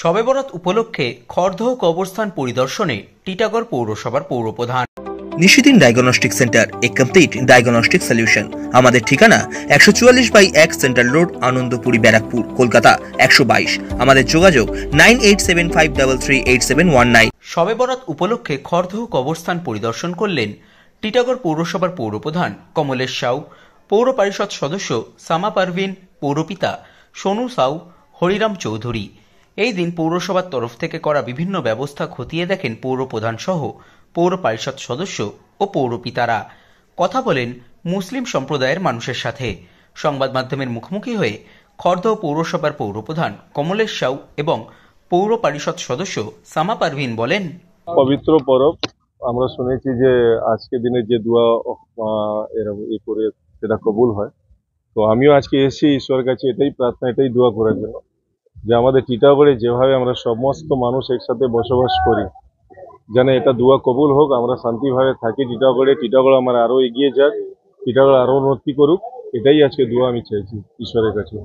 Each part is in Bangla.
শবে বরাত উপলক্ষে খড়দহ কবরস্থান পরিদর্শনে টিটাগড় পৌরসভার পৌরপ্রধান। নিশিদিন ডায়াগনস্টিক সেন্টার, এ কমপ্লিট ডায়াগনস্টিক সলিউশন। আমাদের ঠিকানা 144/1 সেন্ট্রাল রোড, আনন্দপুরি, ব্যারাকপুর, কলকাতা 122। আমাদের যোগাযোগ 9875338719। শবে বরাত উপলক্ষে খড়দহ কবরস্থান পরিদর্শন করলেন টিটাগড় পৌরসভার পৌরপ্রধান কমলেশ সাউ, পৌর পরিষদ সদস্য সামা পারভিন, পৌরপিতা সোনু সাউ, হরিরাম চৌধুরী। এই দিন পৌরসভার তরফ থেকে করা বিভিন্ন ব্যবস্থা খতিয়ে দেখেন পৌরপ্রধান সহ পৌর পরিষদ সদস্য ও পৌরপিতারা। কথা বলেন মুসলিম সম্প্রদায়ের মানুষের সাথে। সংবাদ মাধ্যমের মুখোমুখি হয়ে খড়দহ পৌরসভার পৌরপ্রধান কমলেশ সাউ এবং পৌর পরিষদ সদস্য সামা পারভিন বলেন, পবিত্র পরব আমরা শুনেছি যে আজকে দিনে যে দোয়া এরকম করে সেটা কবুল হয়। তো আমিও আজকে এসেছি ঈশ্বরের কাছে এটাই প্রার্থনা, এটাই দোয়া করার জন্য যে আমাদের টিটাগড়ে যেভাবে আমরা সমস্ত মানুষ একসাথে বসবাস করি, যেন এটা দোয়া কবুল হোক, আমরা শান্তিভাবে থাকি টিটাগড়ে, টিটাগড় আমার আরো এগিয়ে যাক, টিটাগড় আরো উন্নতি করুক, এটাই আজকে দোয়া আমি চাইছি ঈশ্বরের কাছে।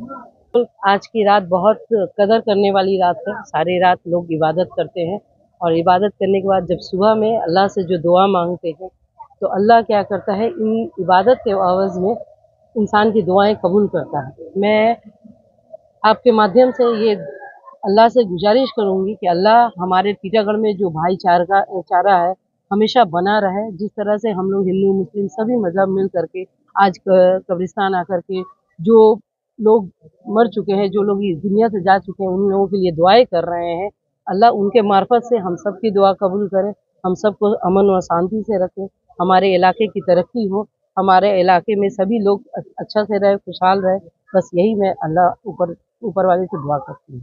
आज की रात बहुत कदर करने वाली रात है। सारी रात लोग इबादत करते हैं और इबादत करने के बाद जब सुबह में अल्लाह से जो दुआ मांगते हैं तो अल्लाह क्या करता है, इन इबादत के आवाज़ में इंसान की दुआएं कबूल करता है। मैं आपके माध्यम से ये अल्लाह से गुजारिश करूंगी कि अल्लाह हमारे टीटागढ़ में जो भाईचारा है हमेशा बना रहे। जिस तरह से हम लोग हिंदू मुस्लिम सभी मजहब मिल करके आज कब्रिस्तान आकर के जो लोग मर चुके हैं, जो लोग इस दुनिया से जा चुके हैं, उन लोगों के लिए दुआएं कर रहे हैं। अल्लाह उनके मार्फत से हम सब की दुआ कबूल करे, हम सबको अमन व शांति से रखे, हमारे इलाके की तरक्की हो, हमारे इलाके में सभी लोग अच्छा से रहे, खुशहाल रहे। बस यही मैं अल्लाह ऊपर वाले से दुआ करती हूँ।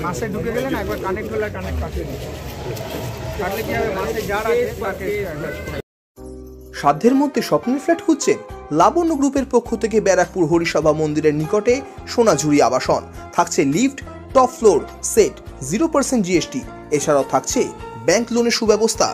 মাসে ঢুকে গেলেন একবার কানেক্ট হলে কানেক্ট কাটিয়ে দিন, কাটলে কি হবে মাসে যার আছে তাকে। সাধ্যের মধ্যে স্বপ্নের ফ্ল্যাট খুঁজছেন? লাবণ্য গ্রুপের পক্ষ থেকে ব্যারাকপুর হরিসভা মন্দিরের নিকটে সোনাঝুরি আবাসন। থাকছে lift, top floor set, 0% GST। এছাড়াও থাকছে ব্যাংক লোনের সুব্যবস্থা।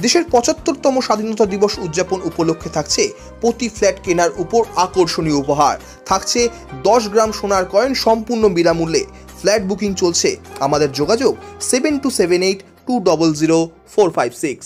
দেশের 75তম স্বাধীনতা দিবস উদযাপন উপলক্ষে থাকছে প্রতি ফ্ল্যাট কেনার উপর আকর্ষণীয় উপহার। থাকছে 10 গ্রাম সোনার কয়েন সম্পূর্ণ বিনামূল্যে। ফ্ল্যাট বুকিং চলছে। আমাদের যোগাযোগ 7278200456।